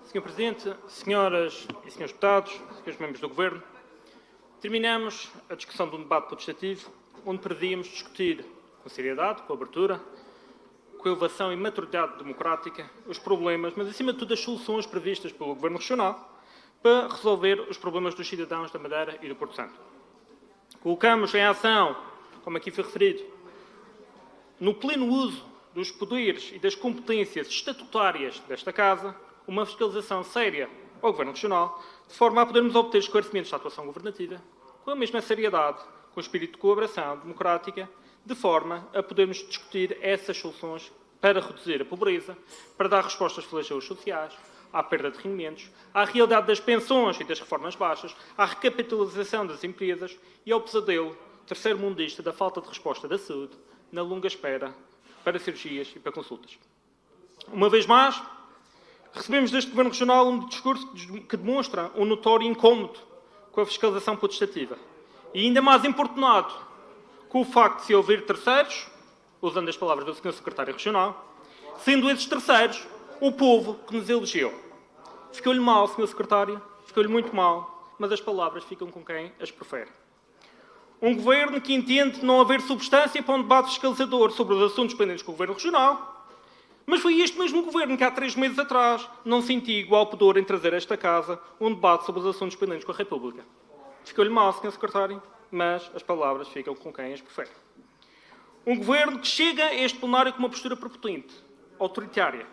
Sr. Presidente, senhoras e senhores deputados, senhores membros do Governo, terminamos a discussão de um debate legislativo onde pretendíamos discutir com seriedade, com abertura, com elevação e maturidade democrática os problemas, mas acima de tudo as soluções previstas pelo Governo Regional para resolver os problemas dos cidadãos da Madeira e do Porto Santo. Colocamos em ação, como aqui foi referido, no pleno uso dos poderes e das competências estatutárias desta Casa, uma fiscalização séria ao Governo Regional, de forma a podermos obter esclarecimentos da atuação governativa, com a mesma seriedade, com o espírito de colaboração democrática, de forma a podermos discutir essas soluções para reduzir a pobreza, para dar respostas às flagelos sociais, à perda de rendimentos, à realidade das pensões e das reformas baixas, à recapitalização das empresas e ao pesadelo terceiro-mundista da falta de resposta da saúde, na longa espera para cirurgias e para consultas. Uma vez mais, recebemos deste Governo Regional um discurso que demonstra um notório incómodo com a fiscalização potestativa e ainda mais importunado com o facto de se ouvir terceiros, usando as palavras do Sr. Secretário Regional, sendo esses terceiros o povo que nos elegeu. Ficou-lhe mal, Sr. Secretário, ficou-lhe muito mal, mas as palavras ficam com quem as prefere. Um Governo que entende não haver substância para um debate fiscalizador sobre os assuntos pendentes com o Governo Regional, mas foi este mesmo Governo que há 3 meses atrás não sentia igual pudor em trazer a esta Casa um debate sobre os assuntos pendentes com a República. Ficou-lhe mal, Sr. Secretário, mas as palavras ficam com quem as prefere. Um Governo que chega a este plenário com uma postura prepotente, autoritária,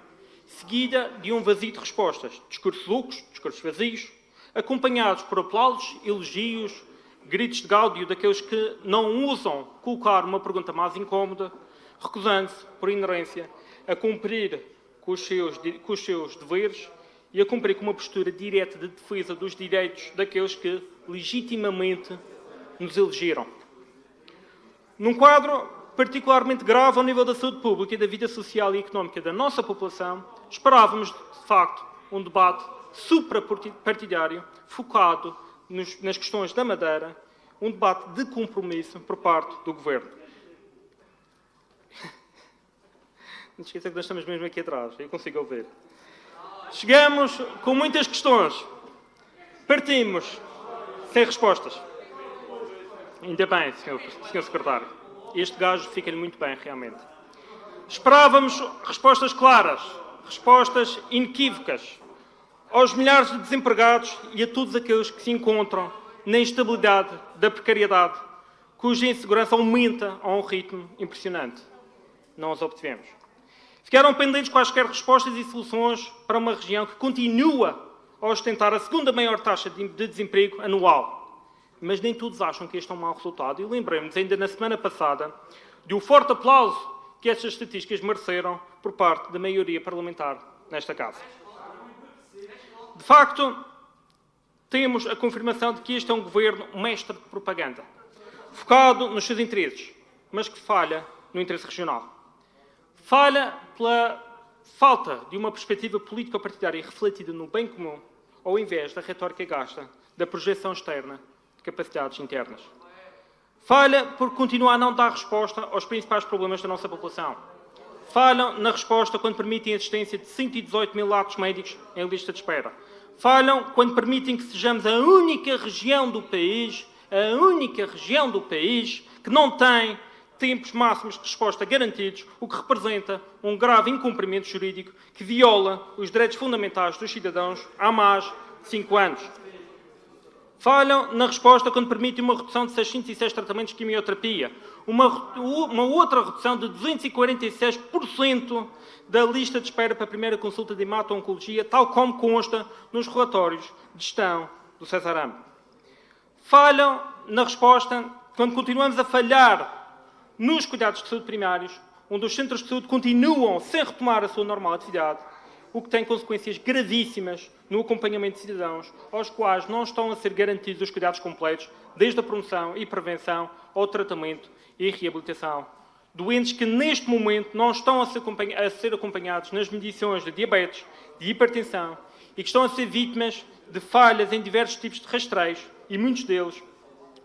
seguida de um vazio de respostas, discursos loucos, discursos vazios, acompanhados por aplausos, elogios, gritos de gáudio daqueles que não ousam colocar uma pergunta mais incómoda, recusando-se, por inerência, a cumprir com os seus deveres e a cumprir com uma postura direta de defesa dos direitos daqueles que legitimamente nos elegeram. Num quadro particularmente grave ao nível da saúde pública e da vida social e económica da nossa população, esperávamos, de facto, um debate suprapartidário focado nas questões da Madeira, um debate de compromisso por parte do Governo. Não se esqueça que nós estamos mesmo aqui atrás, eu consigo ouvir. Chegamos com muitas questões, partimos sem respostas. Ainda bem, Sr. Secretário. Este gajo fica-lhe muito bem, realmente. Esperávamos respostas claras, respostas inequívocas aos milhares de desempregados e a todos aqueles que se encontram na instabilidade da precariedade, cuja insegurança aumenta a um ritmo impressionante. Não as obtivemos. Ficaram pendentes quaisquer respostas e soluções para uma região que continua a ostentar a segunda maior taxa de desemprego anual. Mas nem todos acham que este é um mau resultado. E lembremos, ainda na semana passada, de um forte aplauso que estas estatísticas mereceram por parte da maioria parlamentar nesta Casa. De facto, temos a confirmação de que este é um governo mestre de propaganda, focado nos seus interesses, mas que falha no interesse regional. Falha pela falta de uma perspectiva político-partidária refletida no bem comum, ao invés da retórica gasta da projeção externa de capacidades internas. Falha por continuar a não dar resposta aos principais problemas da nossa população. Falham na resposta quando permitem a existência de 118 mil atos médicos em lista de espera. Falham quando permitem que sejamos a única região do país que não tem tempos máximos de resposta garantidos, o que representa um grave incumprimento jurídico que viola os direitos fundamentais dos cidadãos há mais de 5 anos. Falham na resposta quando permitem uma redução de 606 tratamentos de quimioterapia, uma outra redução de 246% da lista de espera para a primeira consulta de hemato-oncologia, tal como consta nos relatórios de gestão do César Amo. Falham na resposta quando continuamos a falhar nos cuidados de saúde primários, onde os centros de saúde continuam sem retomar a sua normal atividade, o que tem consequências gravíssimas no acompanhamento de cidadãos, aos quais não estão a ser garantidos os cuidados completos, desde a promoção e prevenção ao tratamento e reabilitação. Doentes que, neste momento, não estão a ser acompanhados nas medições de diabetes, de hipertensão, e que estão a ser vítimas de falhas em diversos tipos de rastreios, e muitos deles,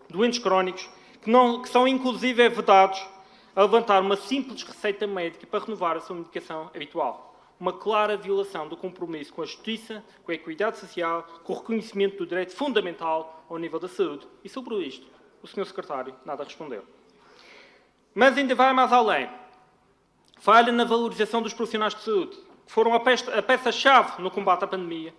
doentes crónicos, que são inclusive vedados a levantar uma simples receita médica para renovar a sua medicação habitual. uma clara violação do compromisso com a justiça, com a equidade social, com o reconhecimento do direito fundamental ao nível da saúde. E sobre isto, o Sr. Secretário nada respondeu. Mas ainda vai mais além. Falha na valorização dos profissionais de saúde, que foram a peça-chave no combate à pandemia,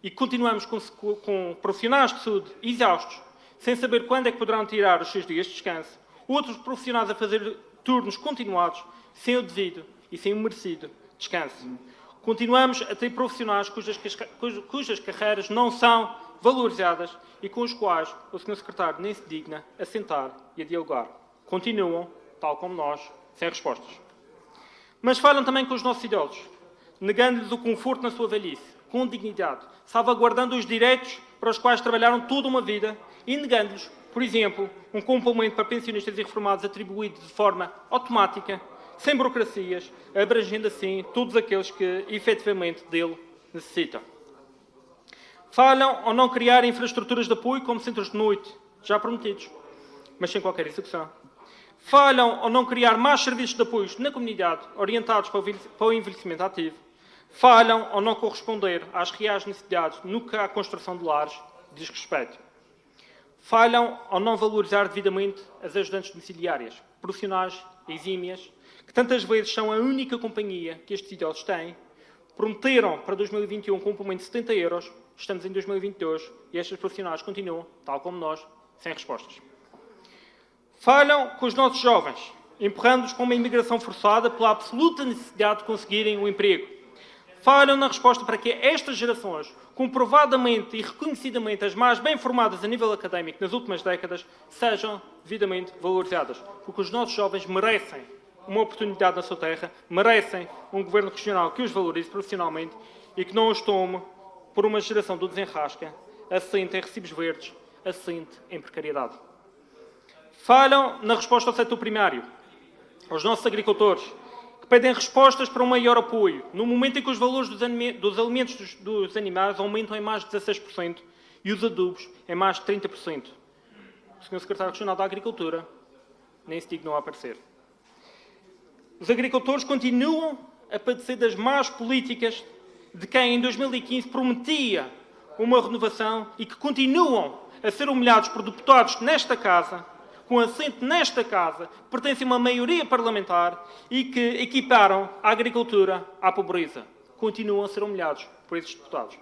e continuamos com profissionais de saúde exaustos, sem saber quando é que poderão tirar os seus dias de descanso, outros profissionais a fazer turnos continuados, sem o devido e sem o merecido descanso. Continuamos a ter profissionais cujas carreiras não são valorizadas e com os quais o Sr. Secretário nem se digna a sentar e a dialogar. Continuam, tal como nós, sem respostas. Mas falham também com os nossos idosos, negando-lhes o conforto na sua velhice, com dignidade, salvaguardando os direitos para os quais trabalharam toda uma vida e negando-lhes, por exemplo, um complemento para pensionistas e reformados atribuído de forma automática, sem burocracias, abrangendo assim todos aqueles que efetivamente dele necessitam. Falham ao não criar infraestruturas de apoio como centros de noite, já prometidos, mas sem qualquer execução. Falham ao não criar mais serviços de apoio na comunidade orientados para o envelhecimento ativo. Falham ao não corresponder às reais necessidades no que à construção de lares diz respeito. Falham ao não valorizar devidamente as ajudantes domiciliárias, profissionais exímias, que tantas vezes são a única companhia que estes idosos têm. Prometeram para 2021 um complemento de 70 euros, estamos em 2022 e estes profissionais continuam, tal como nós, sem respostas. Falham com os nossos jovens, empurrando-os para uma imigração forçada pela absoluta necessidade de conseguirem um emprego. Falham na resposta para que estas gerações, comprovadamente e reconhecidamente as mais bem formadas a nível académico nas últimas décadas, sejam devidamente valorizadas. Porque os nossos jovens merecem uma oportunidade na sua terra, merecem um governo regional que os valorize profissionalmente e que não os tome por uma geração do desenrasca, assente em recibos verdes, assente em precariedade. Falham na resposta ao setor primário, aos nossos agricultores, que pedem respostas para um maior apoio, no momento em que os valores dos alimentos dos animais aumentam em mais de 16% e os adubos em mais de 30%. O Sr. Secretário Regional da Agricultura nem se dignou a aparecer. Os agricultores continuam a padecer das más políticas de quem em 2015 prometia uma renovação e que continuam a ser humilhados por deputados nesta Casa, com assento nesta Casa, que pertencem a uma maioria parlamentar e que equiparam a agricultura à pobreza. Continuam a ser humilhados por esses deputados.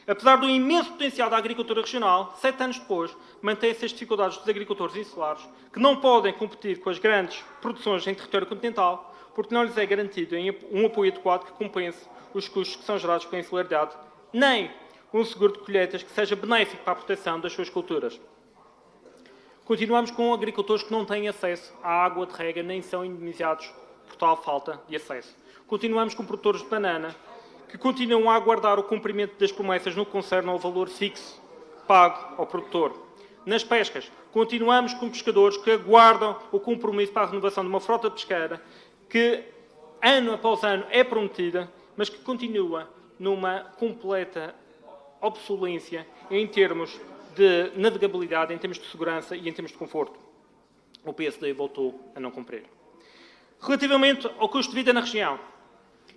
Apesar do imenso potencial da agricultura regional, 7 anos depois, mantêm-se as dificuldades dos agricultores insulares, que não podem competir com as grandes produções em território continental, porque não lhes é garantido um apoio adequado que compense os custos que são gerados pela insularidade, nem um seguro de colheitas que seja benéfico para a proteção das suas culturas. Continuamos com agricultores que não têm acesso à água de rega, nem são indemnizados por tal falta de acesso. Continuamos com produtores de banana, que continuam a aguardar o cumprimento das promessas no que concerne ao valor fixo pago ao produtor. Nas pescas, continuamos com pescadores que aguardam o compromisso para a renovação de uma frota pesqueira que, ano após ano, é prometida, mas que continua numa completa obsolência em termos de navegabilidade, em termos de segurança e em termos de conforto. O PSD voltou a não cumprir. Relativamente ao custo de vida na região,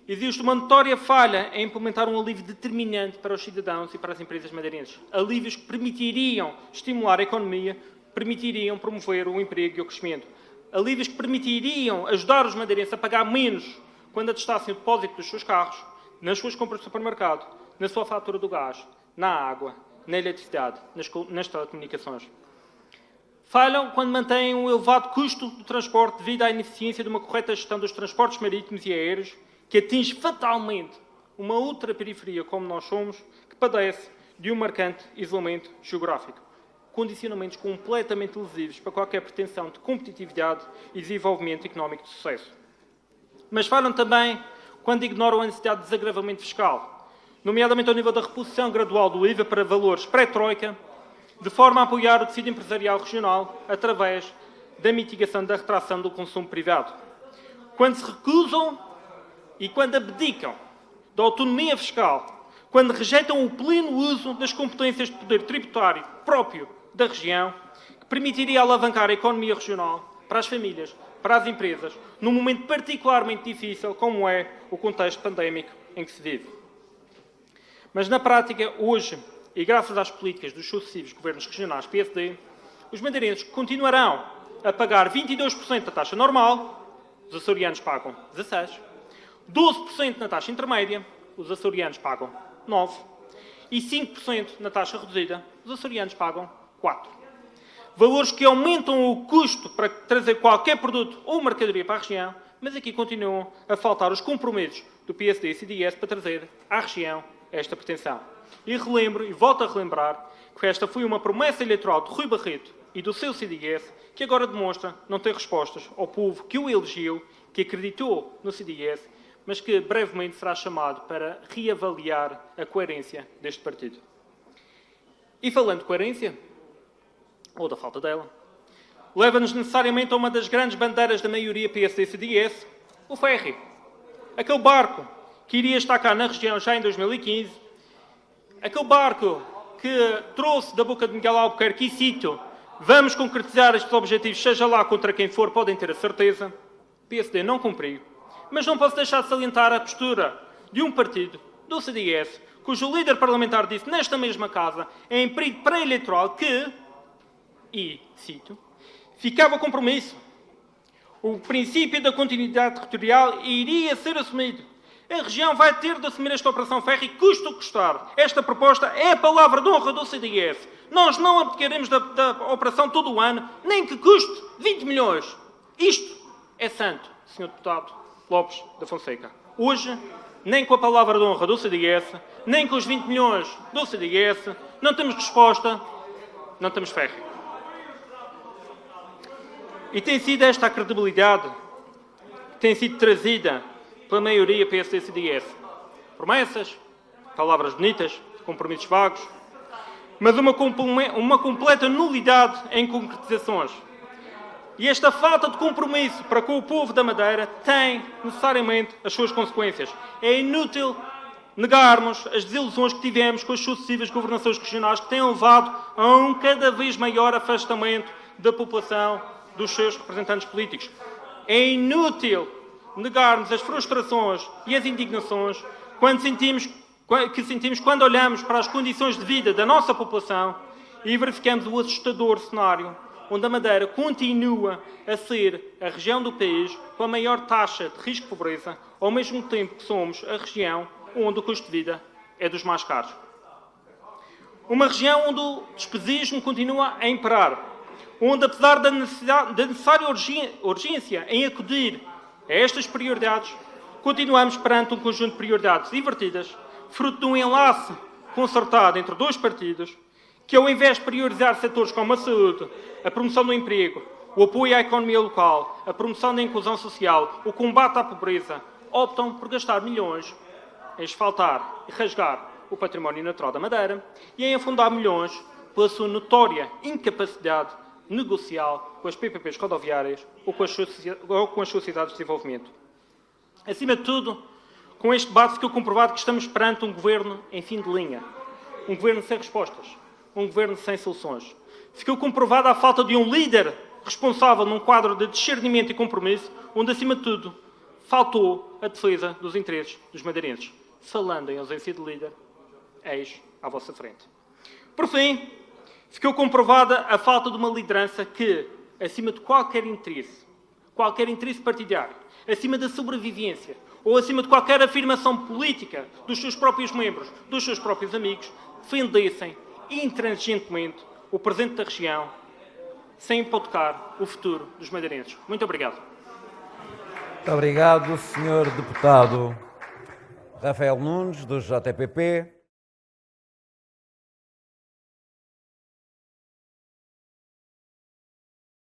existe uma notória falha em implementar um alívio determinante para os cidadãos e para as empresas madeirenses. Alívios que permitiriam estimular a economia, permitiriam promover o emprego e o crescimento. Alívios que permitiriam ajudar os madeirenses a pagar menos quando atestassem o depósito dos seus carros, nas suas compras de supermercado, na sua fatura do gás, na água, na eletricidade, nas telecomunicações. Falham quando mantêm um elevado custo do transporte devido à ineficiência de uma correta gestão dos transportes marítimos e aéreos, que atinge fatalmente uma outra periferia como nós somos, que padece de um marcante isolamento geográfico. Condicionamentos completamente lesivos para qualquer pretensão de competitividade e desenvolvimento económico de sucesso. Mas falham também quando ignoram a necessidade de desagravamento fiscal, nomeadamente ao nível da reposição gradual do IVA para valores pré-troika, de forma a apoiar o tecido empresarial regional através da mitigação da retração do consumo privado. Quando se recusam e quando abdicam da autonomia fiscal, quando rejeitam o pleno uso das competências de poder tributário próprio da região, que permitiria alavancar a economia regional para as famílias, para as empresas, num momento particularmente difícil como é o contexto pandémico em que se vive. Mas na prática, hoje, e graças às políticas dos sucessivos governos regionais PSD, os madeirenses continuarão a pagar 22% da taxa normal, os açorianos pagam 16%, 12% na taxa intermédia, os açorianos pagam 9%, e 5% na taxa reduzida, os açorianos pagam 4%. Valores que aumentam o custo para trazer qualquer produto ou mercadoria para a região, mas aqui continuam a faltar os compromissos do PSD e CDS para trazer à região esta pretensão. E relembro, e volto a relembrar, que esta foi uma promessa eleitoral de Rui Barreto e do seu CDS, que agora demonstra não ter respostas ao povo que o elegeu, que acreditou no CDS, mas que brevemente será chamado para reavaliar a coerência deste partido. E falando de coerência, ou da falta dela, leva-nos necessariamente a uma das grandes bandeiras da maioria PSD-CDS, o ferry. Aquele barco que iria estar cá na região já em 2015, aquele barco que trouxe da boca de Miguel Albuquerque, e cito, vamos concretizar estes objetivos, seja lá contra quem for, podem ter a certeza, o PSD não cumpriu. Mas não posso deixar de salientar a postura de um partido, do CDS, cujo líder parlamentar disse nesta mesma casa, em período pré-eleitoral, que, e cito, ficava compromisso. O princípio da continuidade territorial iria ser assumido. A região vai ter de assumir esta operação ferry, custa o que custar. Esta proposta é a palavra de honra do CDS. Nós não abdicaremos da operação todo o ano, nem que custe 20 milhões. Isto é santo, Sr. Deputado Lopes da Fonseca. Hoje, nem com a palavra de honra do CDS, nem com os 20 milhões do CDS, não temos resposta, não temos ferry. E tem sido esta a credibilidade que tem sido trazida pela maioria PSD-CDS. Promessas, palavras bonitas, compromissos vagos, mas uma completa nulidade em concretizações. E esta falta de compromisso para com o povo da Madeira tem necessariamente as suas consequências. É inútil negarmos as desilusões que tivemos com as sucessivas governações regionais que têm levado a um cada vez maior afastamento da população dos seus representantes políticos. É inútil negarmos as frustrações e as indignações que sentimos quando olhamos para as condições de vida da nossa população e verificamos o assustador cenário onde a Madeira continua a ser a região do país com a maior taxa de risco de pobreza, ao mesmo tempo que somos a região onde o custo de vida é dos mais caros. Uma região onde o despesismo continua a imperar, onde, apesar da necessária urgência em acudir a estas prioridades, continuamos perante um conjunto de prioridades invertidas, fruto de um enlace concertado entre dois partidos, que, ao invés de priorizar setores como a saúde, a promoção do emprego, o apoio à economia local, a promoção da inclusão social, o combate à pobreza, optam por gastar milhões em asfaltar e rasgar o património natural da Madeira e em afundar milhões pela sua notória incapacidade negocial com as PPPs rodoviárias ou com as sociedades de desenvolvimento. Acima de tudo, com este debate ficou comprovado que estamos perante um governo em fim de linha, um governo sem respostas, um governo sem soluções. Ficou comprovada a falta de um líder responsável num quadro de discernimento e compromisso, onde, acima de tudo, faltou a defesa dos interesses dos madeirenses. Falando em ausência de líder, eis à vossa frente. Por fim, ficou comprovada a falta de uma liderança que, acima de qualquer interesse partidário, acima da sobrevivência ou acima de qualquer afirmação política dos seus próprios membros, dos seus próprios amigos, defendessem intransigentemente o presente da região, sem hipotecar o futuro dos madeirenses. Muito obrigado. Muito obrigado, Sr. Deputado Rafael Nunes, do JPP.